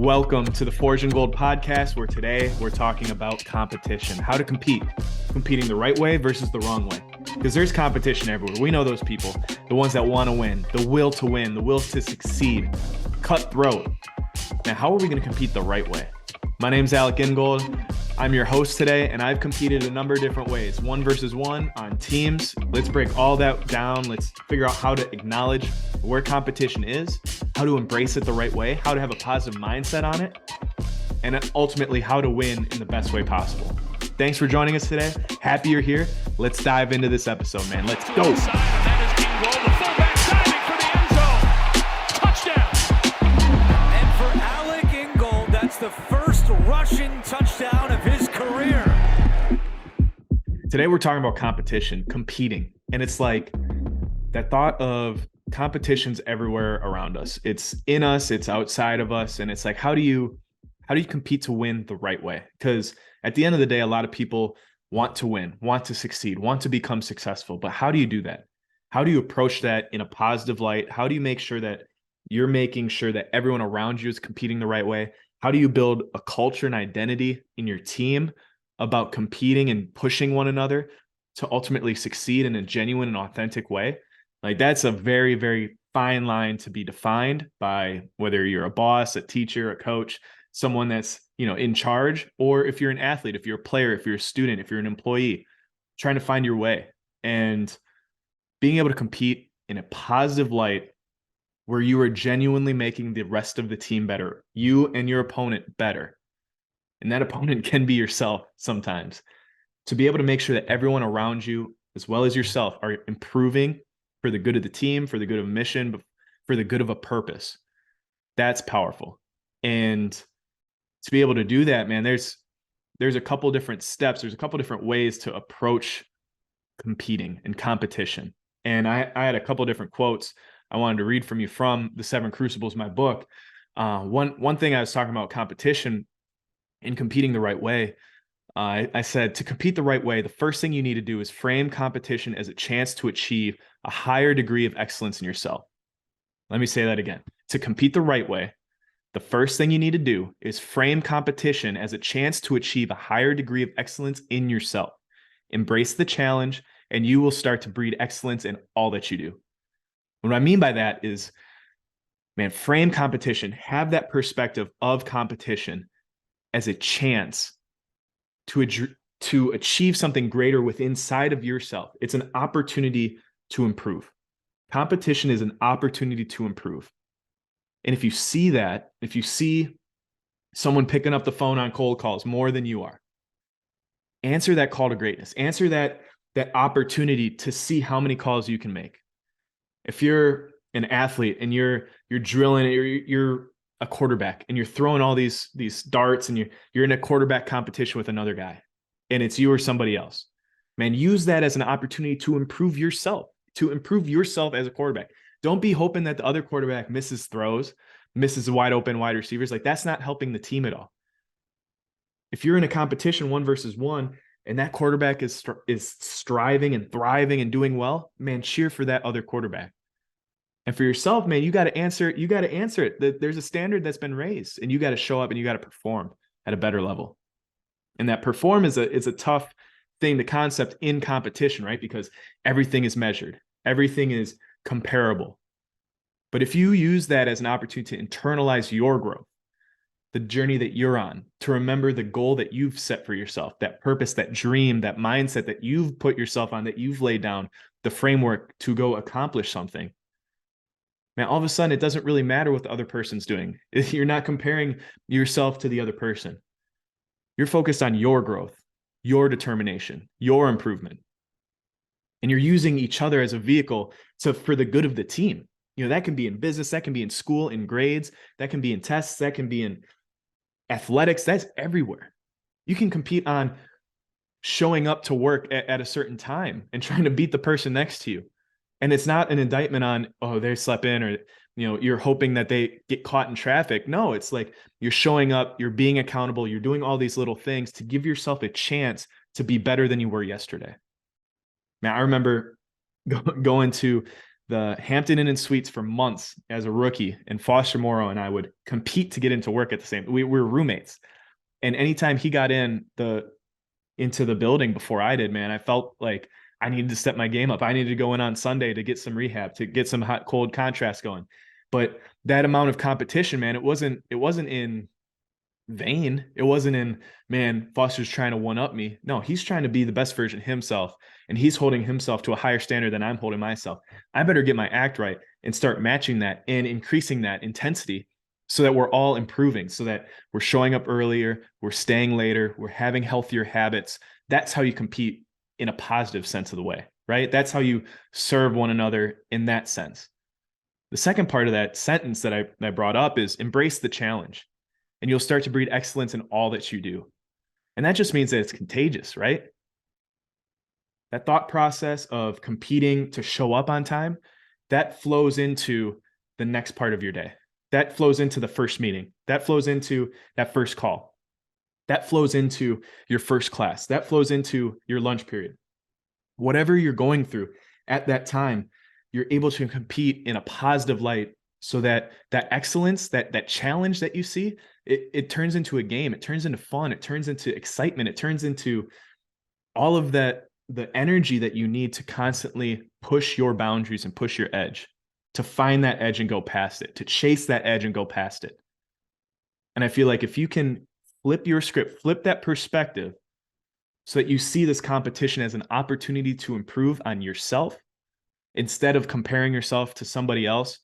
Welcome to the Forge and Gold podcast, where today we're talking about competition, how to compete, competing the right way versus the wrong way. Because there's competition everywhere. We know those people, the ones that want to win, the will to succeed, cutthroat. Now, how are we going to compete the right way? My name's Alec Ingold. I'm your host today, and I've competed a number of different ways, 1-versus-1 on teams. Let's break all that down. Let's figure out how to acknowledge where competition is, how to embrace it the right way, how to have a positive mindset on it, and ultimately how to win in the best way possible. Thanks for joining us today. Happy you're here. Let's dive into this episode, man. Let's go. That is Ingold, the fullback diving for the end zone. Touchdown. And for Alec Ingold, that's the first rushing touchdown of his career. Today we're talking about competition, competing. And it's like that thought of competition's everywhere around us. It's in us, it's outside of us. And it's like, how do you compete to win the right way? Because at the end of the day, a lot of people want to win, want to succeed, want to become successful. But how do you do that? How do you approach that in a positive light? How do you make sure that you're making sure that everyone around you is competing the right way? How do you build a culture and identity in your team about competing and pushing one another to ultimately succeed in a genuine and authentic way? Like, that's a very, very fine line to be defined by whether you're a boss, a teacher, a coach, someone that's, in charge, or if you're an athlete, if you're a player, if you're a student, if you're an employee, trying to find your way and being able to compete in a positive light where you are genuinely making the rest of the team better, you and your opponent better. And that opponent can be yourself sometimes. To be able to make sure that everyone around you, as well as yourself, are improving for the good of the team, for the good of a mission, but for the good of a purpose. That's powerful. And to be able to do that, man, there's a couple different steps. There's a couple different ways to approach competing and competition. And I had a couple different quotes I wanted to read from you from The 7 Crucibles, my book. One thing I was talking about competition and competing the right way. I said, to compete the right way, the first thing you need to do is frame competition as a chance to achieve a higher degree of excellence in yourself. Let me say that again. To compete the right way, the first thing you need to do is frame competition as a chance to achieve a higher degree of excellence in yourself. Embrace the challenge, and you will start to breed excellence in all that you do. What I mean by that is, man, frame competition, have that perspective of competition as a chance to achieve something greater within inside of yourself. It's an opportunity to improve. Competition is an opportunity to improve. And if you see that, if you see someone picking up the phone on cold calls more than you are, answer that call to greatness. Answer that opportunity to see how many calls you can make. If you're an athlete and you're drilling, you're a quarterback and you're throwing all these darts and you're in a quarterback competition with another guy and it's you or somebody else, man, use that as an opportunity to improve yourself as a quarterback. Don't be hoping that the other quarterback misses throws, misses wide open wide receivers. Like, that's not helping the team at all. If you're in a competition 1-versus-1 and that quarterback is striving and thriving and doing well, man, cheer for that other quarterback. And for yourself, man, you got to answer it. There's a standard that's been raised, and you got to show up and you got to perform at a better level. And that perform is a tough thing to concept in competition, right? Because everything is measured. Everything is comparable. But if you use that as an opportunity to internalize your growth, the journey that you're on, to remember the goal that you've set for yourself, that purpose, that dream, that mindset that you've put yourself on, that you've laid down, the framework to go accomplish something, man, all of a sudden, it doesn't really matter what the other person's doing. You're not comparing yourself to the other person. You're focused on your growth, your determination, your improvement. And you're using each other as a vehicle for the good of the team. That can be in business, that can be in school, in grades, that can be in tests, that can be in athletics. That's everywhere. You can compete on showing up to work at a certain time and trying to beat the person next to you. And it's not an indictment on, oh, they slept in, or, you're hoping that they get caught in traffic. No, it's like you're showing up, you're being accountable, you're doing all these little things to give yourself a chance to be better than you were yesterday. Now, I remember going to the Hampton Inn and Suites for months as a rookie, and Foster Morrow and I would compete to get into work at the same. We were roommates, and anytime he got into the building before I did, man, I felt like I needed to step my game up. I needed to go in on Sunday to get some rehab, to get some hot cold contrast going. But that amount of competition, man, it wasn't in vain. It wasn't in, man, Foster's trying to one up me. No, he's trying to be the best version of himself, and he's holding himself to a higher standard than I'm holding myself. I better get my act right and start matching that and increasing that intensity so that we're all improving, so that we're showing up earlier, we're staying later, we're having healthier habits. That's how you compete in a positive sense of the way, right? That's how you serve one another in that sense. The second part of that sentence that I brought up is embrace the challenge, and you'll start to breed excellence in all that you do. And that just means that it's contagious, right? That thought process of competing to show up on time, that flows into the next part of your day. That flows into the first meeting. That flows into that first call. That flows into your first class. That flows into your lunch period. Whatever you're going through at that time, you're able to compete in a positive light so that that excellence, that challenge that you see, it turns into a game. It turns into fun. It turns into excitement. It turns into all of that, the energy that you need to constantly push your boundaries and push your edge, to find that edge and go past it, to chase that edge and go past it. And I feel like if you can flip your script, flip that perspective so that you see this competition as an opportunity to improve on yourself instead of comparing yourself to somebody else,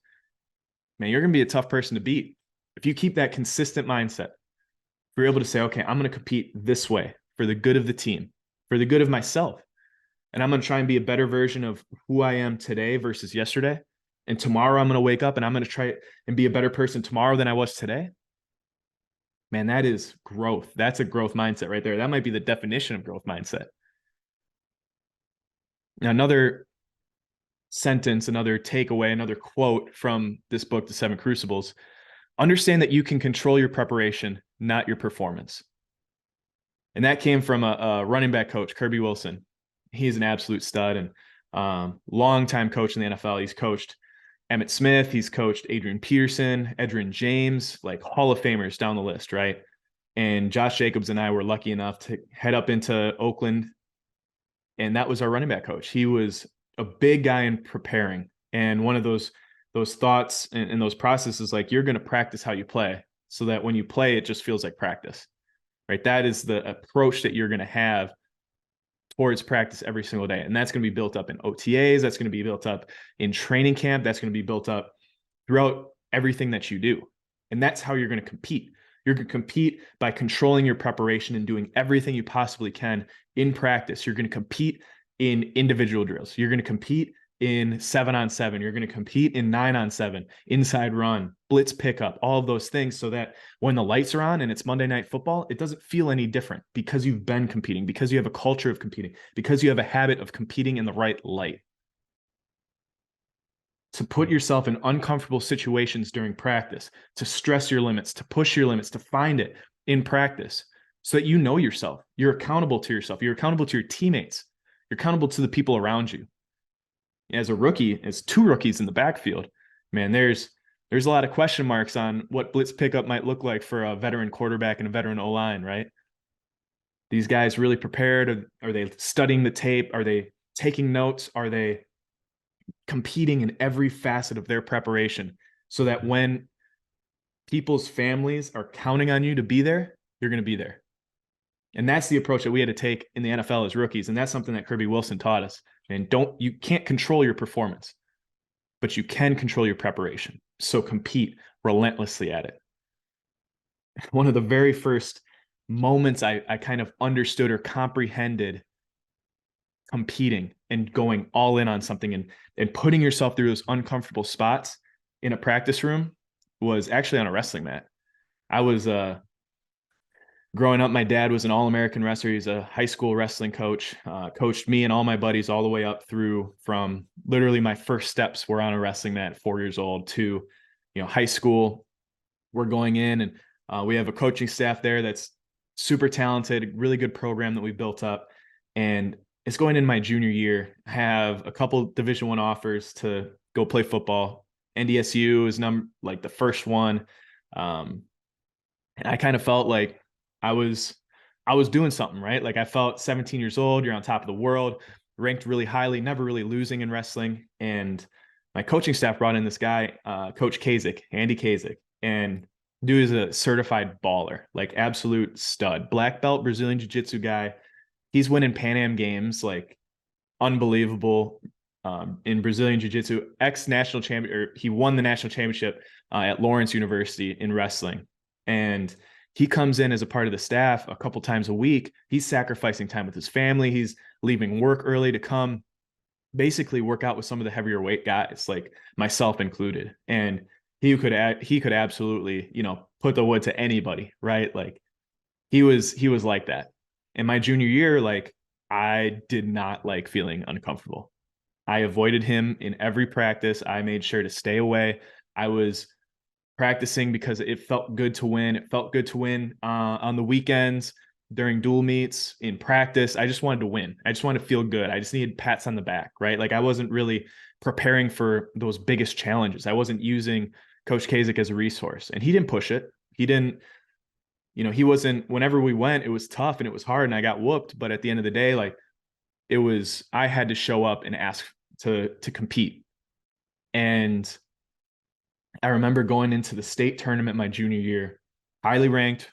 man, you're going to be a tough person to beat. If you keep that consistent mindset, if you're able to say, okay, I'm going to compete this way for the good of the team, for the good of myself, and I'm going to try and be a better version of who I am today versus yesterday. And tomorrow I'm going to wake up and I'm going to try and be a better person tomorrow than I was today. Man, that is growth. That's a growth mindset right there. That might be the definition of growth mindset. Now, another sentence, another takeaway, another quote from this book, The Seven Crucibles: understand that you can control your preparation, not your performance. And that came from a running back coach, Kirby Wilson. He's an absolute stud and longtime coach in the NFL. He's coached Emmitt Smith. He's coached Adrian Peterson, Edgerrin James, like Hall of Famers down the list, right? And Josh Jacobs and I were lucky enough to head up into Oakland, and that was our running back coach. He was a big guy in preparing, and one of those thoughts and those processes, like, you're going to practice how you play so that when you play, it just feels like practice, right? That is the approach that you're going to have towards practice every single day. And that's going to be built up in OTAs. That's going to be built up in training camp. That's going to be built up throughout everything that you do. And that's how you're going to compete. You're going to compete by controlling your preparation and doing everything you possibly can in practice. You're going to compete in individual drills. You're going to compete in 7-on-7. You're going to compete in 9-on-7, inside run, blitz pickup, all of those things, so that when the lights are on and it's Monday Night Football, it doesn't feel any different because you've been competing, because you have a culture of competing, because you have a habit of competing in the right light. To put yourself in uncomfortable situations during practice, to stress your limits, to push your limits, to find it in practice so that you know yourself. You're accountable to yourself. You're accountable to your teammates. You're accountable to the people around you. As a rookie, as two rookies in the backfield, man, there's a lot of question marks on what blitz pickup might look like for a veteran quarterback and a veteran O-line, right? These guys really prepared? Are they studying the tape? Are they taking notes? Are they competing in every facet of their preparation so that when people's families are counting on you to be there, you're going to be there? And that's the approach that we had to take in the NFL as rookies. And that's something that Kirby Wilson taught us. And you can't control your performance, but you can control your preparation. So compete relentlessly at it. One of the very first moments I kind of understood or comprehended competing and going all in on something and putting yourself through those uncomfortable spots in a practice room was actually on a wrestling mat. I was growing up, my dad was an All-American wrestler. He's a high school wrestling coach, coached me and all my buddies all the way up through, from literally my first steps were on a wrestling mat at 4 years old to, high school. We're going in and we have a coaching staff there that's super talented, really good program that we built up. And it's going in my junior year. I have a couple Division I offers to go play football. NDSU is like the first one. And I kind of felt like I was I was doing something, right? Like I felt 17 years old, you're on top of the world, ranked really highly, never really losing in wrestling. And my coaching staff brought in this guy, Coach Kazik, Andy Kazik, and dude is a certified baller, like absolute stud, black belt Brazilian jiu-jitsu guy. He's winning Pan Am games, like unbelievable. In Brazilian Jiu-Jitsu, ex-national champion, or he won the national championship at Lawrence University in wrestling. And he comes in as a part of the staff a couple times a week. He's sacrificing time with his family. He's leaving work early to come basically work out with some of the heavier weight guys, like myself included. And he could absolutely, put the wood to anybody, right? Like he was like that. In my junior year, like I did not like feeling uncomfortable. I avoided him in every practice. I made sure to stay away. I was practicing because it felt good to win. It felt good to win on the weekends, during dual meets, in practice. I just wanted to win. I just wanted to feel good. I just needed pats on the back, right? Like I wasn't really preparing for those biggest challenges. I wasn't using Coach Kazik as a resource, and he didn't push it. He didn't, he wasn't, whenever we went, it was tough and it was hard and I got whooped. But at the end of the day, like I had to show up and ask to compete. And I remember going into the state tournament my junior year, highly ranked,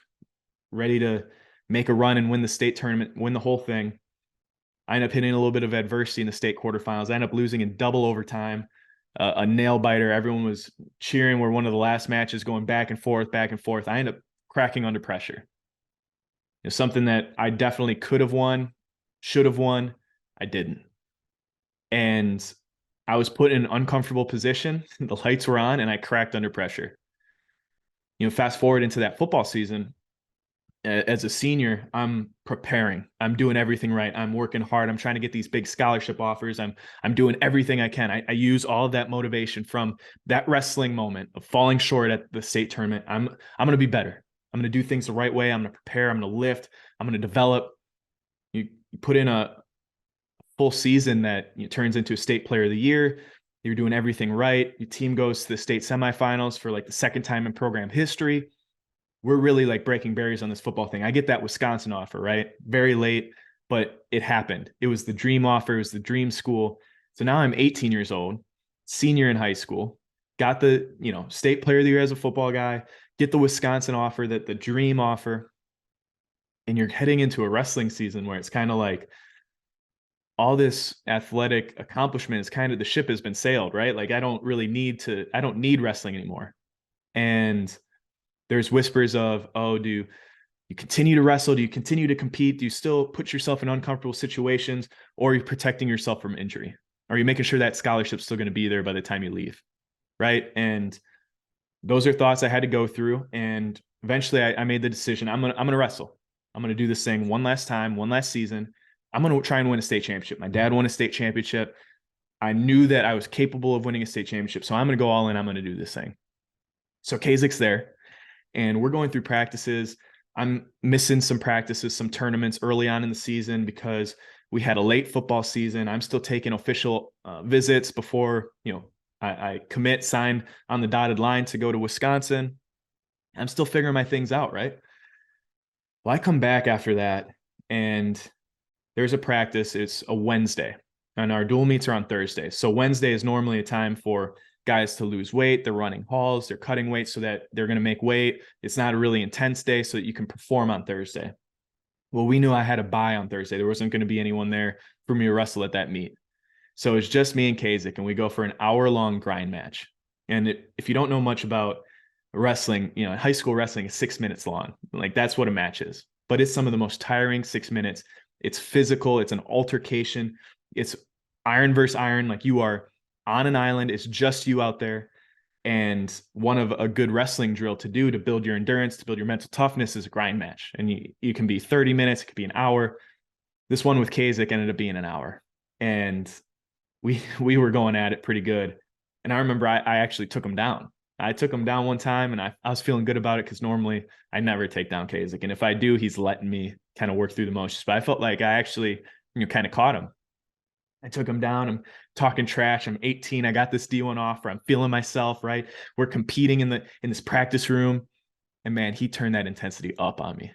ready to make a run and win the state tournament, win the whole thing. I ended up hitting a little bit of adversity in the state quarterfinals. I ended up losing in double overtime, a nail biter. Everyone was cheering. We're one of the last matches, going back and forth, back and forth. I ended up cracking under pressure. Something that I definitely could have won, should have won. I didn't. And I was put in an uncomfortable position. The lights were on and I cracked under pressure. Fast forward into that football season. As a senior, I'm preparing. I'm doing everything right. I'm working hard. I'm trying to get these big scholarship offers. I'm doing everything I can. I use all of that motivation from that wrestling moment of falling short at the state tournament. I'm going to be better. I'm going to do things the right way. I'm going to prepare. I'm going to lift. I'm going to develop. You put in a full season that turns into a state player of the year. You're doing everything right. Your team goes to the state semifinals for like the second time in program history. We're really like breaking barriers on this football thing. I get that Wisconsin offer, right? Very late, but it happened. It was the dream offer. It was the dream school. So now I'm 18 years old, senior in high school, got the, state player of the year as a football guy, get the Wisconsin offer, that the dream offer. And you're heading into a wrestling season where it's kind of like, all this athletic accomplishment is kind of, the ship has been sailed, right? Like I don't need wrestling anymore. And there's whispers of, oh, do you continue to wrestle? Do you continue to compete? Do you still put yourself in uncomfortable situations, or are you protecting yourself from injury? Are you making sure that scholarship's still going to be there by the time you leave? Right. And those are thoughts I had to go through. And eventually I made the decision. I'm going to wrestle. I'm going to do this thing one last time, one last season. I'm going to try and win a state championship. My dad won a state championship. I knew that I was capable of winning a state championship. So I'm going to go all in. I'm going to do this thing. So Kazik's there and we're going through practices. I'm missing some practices, some tournaments early on in the season because we had a late football season. I'm still taking official visits before, I signed on the dotted line to go to Wisconsin. I'm still figuring my things out, right? Well, I come back after that and there's a practice. It's a Wednesday and our dual meets are on Thursday. So Wednesday is normally a time for guys to lose weight. They're running hauls, they're cutting weight so that they're going to make weight. It's not a really intense day so that you can perform on Thursday. Well, we knew I had a bye on Thursday. There wasn't going to be anyone there for me to wrestle at that meet. So it's just me and Kazik, and we go for an hour-long grind match. And if you don't know much about wrestling, high school wrestling is 6 minutes long. Like that's what a match is. But it's some of the most tiring 6 minutes. It's physical. It's an altercation. It's iron versus iron. Like you are on an island. It's just you out there. And one of a good wrestling drill to do to build your endurance, to build your mental toughness is a grind match. And you can be 30 minutes. It could be an hour. This one with Kazik ended up being an hour. And we were going at it pretty good. And I remember I actually took him down. I took him down one time and I was feeling good about it because normally I never take down Kazik. And if I do, he's letting me kind of work through the motions. But I felt like I actually kind of caught him. I took him down. I'm talking trash. I'm 18. I got this D1 offer. I'm feeling myself, right? We're competing in this practice room. And man, he turned that intensity up on me.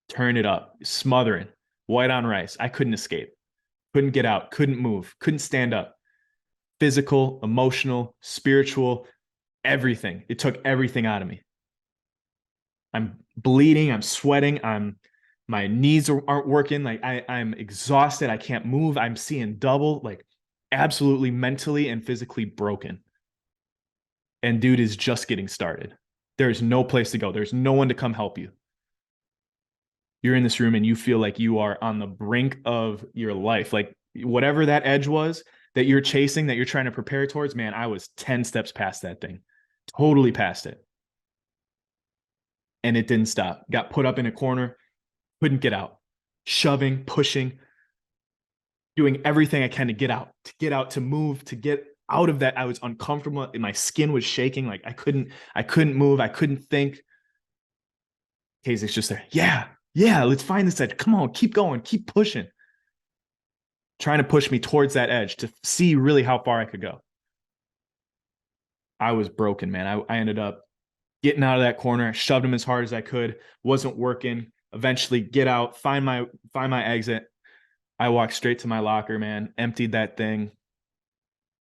Turn it up, smothering, white on rice. I couldn't escape. Couldn't get out, couldn't move, couldn't stand up. Physical, emotional, spiritual, everything. It took everything out of me. I'm bleeding, I'm sweating, my knees aren't working. Like I'm exhausted. I can't move. I'm seeing double, like absolutely mentally and physically broken. And dude is just getting started. There's no place to go. There's no one to come help you. You're in this room and you feel like you are on the brink of your life. Like whatever that edge was that you're chasing, that you're trying to prepare towards, man, I was 10 steps past that thing, totally past it. And it didn't stop. Got put up in a corner, couldn't get out, shoving, pushing, doing everything I can to get out, to move, to get out of that. I was uncomfortable. My skin was shaking. Like I couldn't move. I couldn't think. Kazik's just there. Yeah, let's find this edge. Come on, keep going, keep pushing. Trying to push me towards that edge to see really how far I could go. I was broken, man. I ended up getting out of that corner. I shoved him as hard as I could. Wasn't working. Eventually get out, find my exit. I walked straight to my locker, man. Emptied that thing.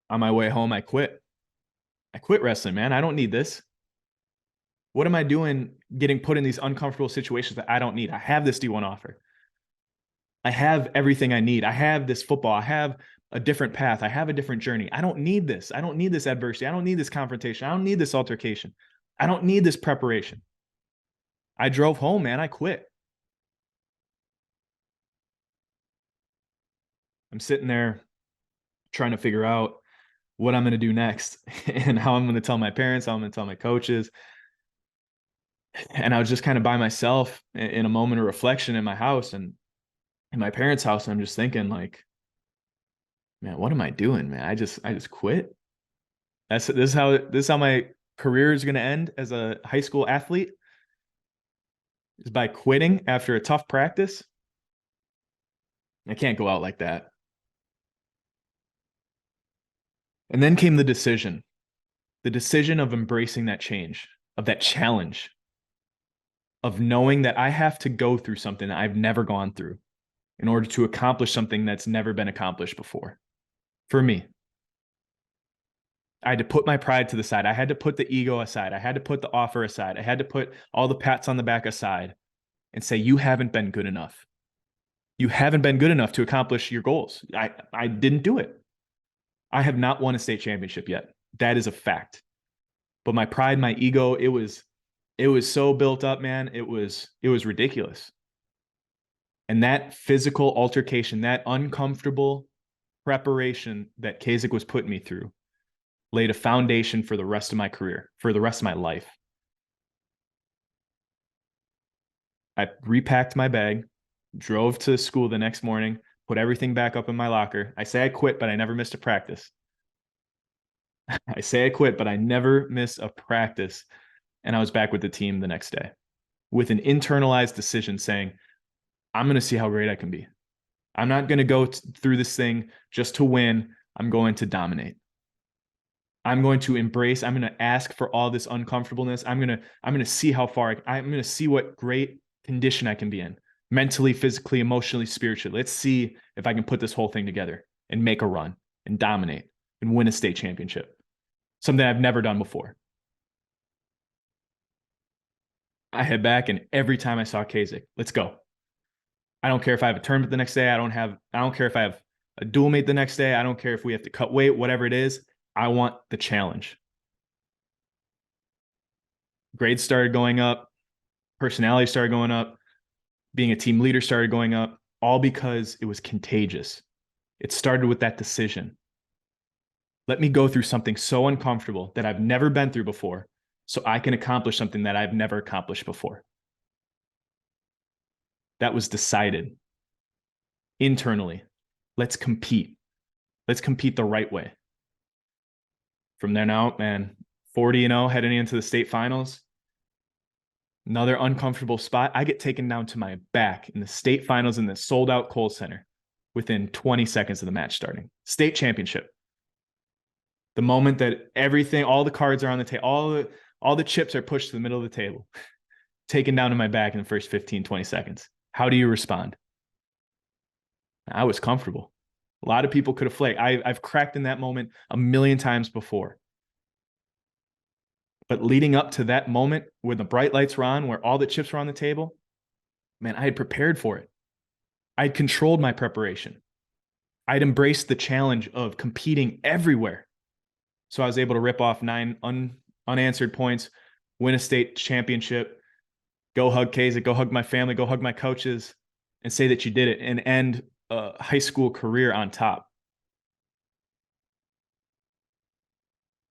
On my way home, I quit. I quit wrestling, man. I don't need this. What am I doing getting put in these uncomfortable situations that I don't need? I have this D1 offer. I have everything I need. I have this football. I have a different path. I have a different journey. I don't need this. I don't need this adversity. I don't need this confrontation. I don't need this altercation. I don't need this preparation. I drove home, man. I quit. I'm sitting there trying to figure out what I'm going to do next and how I'm going to tell my parents, how I'm going to tell my coaches. And I was just kind of by myself in a moment of reflection in my house and in my parents' house. And I'm just thinking like, man, what am I doing, man? I just quit. This is how my career is going to end as a high school athlete, is by quitting after a tough practice. I can't go out like that. And then came the decision of embracing that change, of that challenge, of knowing that I have to go through something that I've never gone through in order to accomplish something that's never been accomplished before. For me, I had to put my pride to the side. I had to put the ego aside. I had to put the offer aside. I had to put all the pats on the back aside and say, you haven't been good enough. You haven't been good enough to accomplish your goals. I didn't do it. I have not won a state championship yet. That is a fact. But my pride, my ego, it was so built up, man. It was ridiculous. And that physical altercation, that uncomfortable preparation that Kasich was putting me through laid a foundation for the rest of my career, for the rest of my life. I repacked my bag, drove to school the next morning, put everything back up in my locker. I say I quit, but I never missed a practice. I say I quit, but I never missed a practice. And I was back with the team the next day with an internalized decision saying, I'm going to see how great I can be. I'm not going to go through this thing just to win. I'm going to dominate. I'm going to embrace. I'm going to ask for all this uncomfortableness. I'm going to see how far I'm going to see what great condition I can be in, mentally, physically, emotionally, spiritually. Let's see if I can put this whole thing together and make a run and dominate and win a state championship. Something I've never done before. I head back, and every time I saw Kasich, let's go. I don't care if I have a tournament the next day. I don't care if I have a dual mate the next day. I don't care if we have to cut weight, whatever it is. I want the challenge. Grades started going up. Personality started going up. Being a team leader started going up, all because it was contagious. It started with that decision. Let me go through something so uncomfortable that I've never been through before so I can accomplish something that I've never accomplished before. That was decided internally. Let's compete. Let's compete the right way. From there now, man, 40-0 heading into the state finals. Another uncomfortable spot. I get taken down to my back in the state finals in the sold-out Kohl Center. within 20 seconds of the match starting. State championship. The moment that everything, all the cards are on the table, all the chips are pushed to the middle of the table, taken down to my back in the first 15, 20 seconds. How do you respond? I was comfortable. A lot of people could have flaked. I've cracked in that moment a million times before. But leading up to that moment where the bright lights were on, where all the chips were on the table, man, I had prepared for it. I'd controlled my preparation. I'd embraced the challenge of competing everywhere. So I was able to rip off 9 unanswered points, win a state championship, go hug Kasich, go hug my family, go hug my coaches, and say that you did it, and end a high school career on top.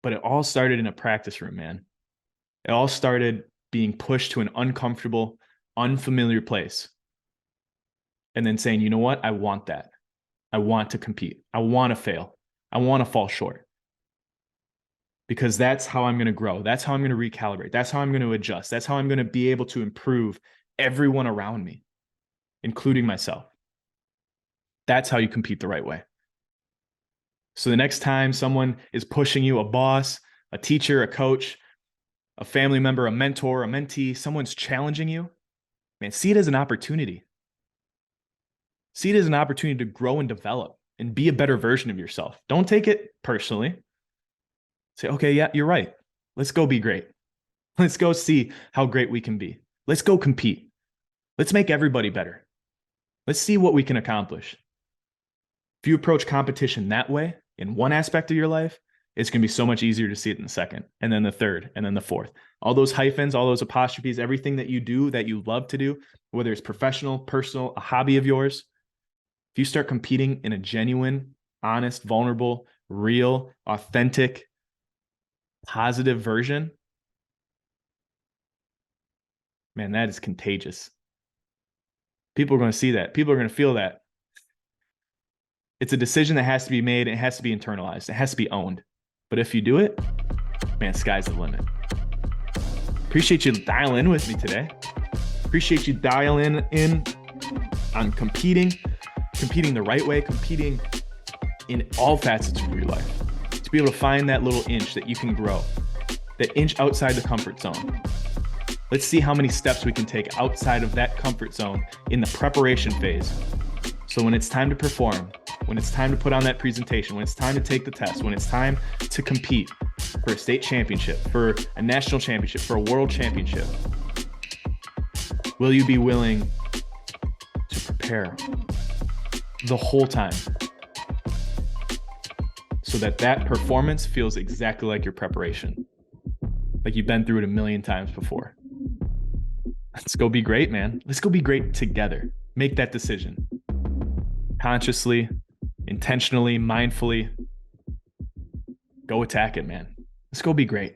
But it all started in a practice room, man. It all started being pushed to an uncomfortable, unfamiliar place. And then saying, you know what? I want that. I want to compete. I want to fail. I want to fall short. Because that's how I'm going to grow. That's how I'm going to recalibrate. That's how I'm going to adjust. That's how I'm going to be able to improve everyone around me, including myself. That's how you compete the right way. So the next time someone is pushing you, a boss, a teacher, a coach, a family member, a mentor, a mentee, someone's challenging you, man, see it as an opportunity. See it as an opportunity to grow and develop and be a better version of yourself. Don't take it personally. Say, okay, yeah, you're right. Let's go be great. Let's go see how great we can be. Let's go compete. Let's make everybody better. Let's see what we can accomplish. If you approach competition that way in one aspect of your life, it's going to be so much easier to see it in the second, and then the third, and then the fourth. All those hyphens, all those apostrophes, everything that you do that you love to do, whether it's professional, personal, a hobby of yours, if you start competing in a genuine, honest, vulnerable, real, authentic, positive version, man, that is contagious. People are going to see that. People are going to feel that. It's a decision that has to be made. And it has to be internalized. It has to be owned. But if you do it, man, sky's the limit. Appreciate you dialing in with me today. Appreciate you dialing in on competing the right way, competing in all facets of your life. To be able to find that little inch that you can grow, that inch outside the comfort zone. Let's see how many steps we can take outside of that comfort zone in the preparation phase. So when it's time to perform, when it's time to put on that presentation, when it's time to take the test, when it's time to compete for a state championship, for a national championship, for a world championship, will you be willing to prepare the whole time so that that performance feels exactly like your preparation, like you've been through it a million times before? Let's go be great, man. Let's go be great together. Make that decision consciously, intentionally, mindfully. Go attack it, man. Let's go be great.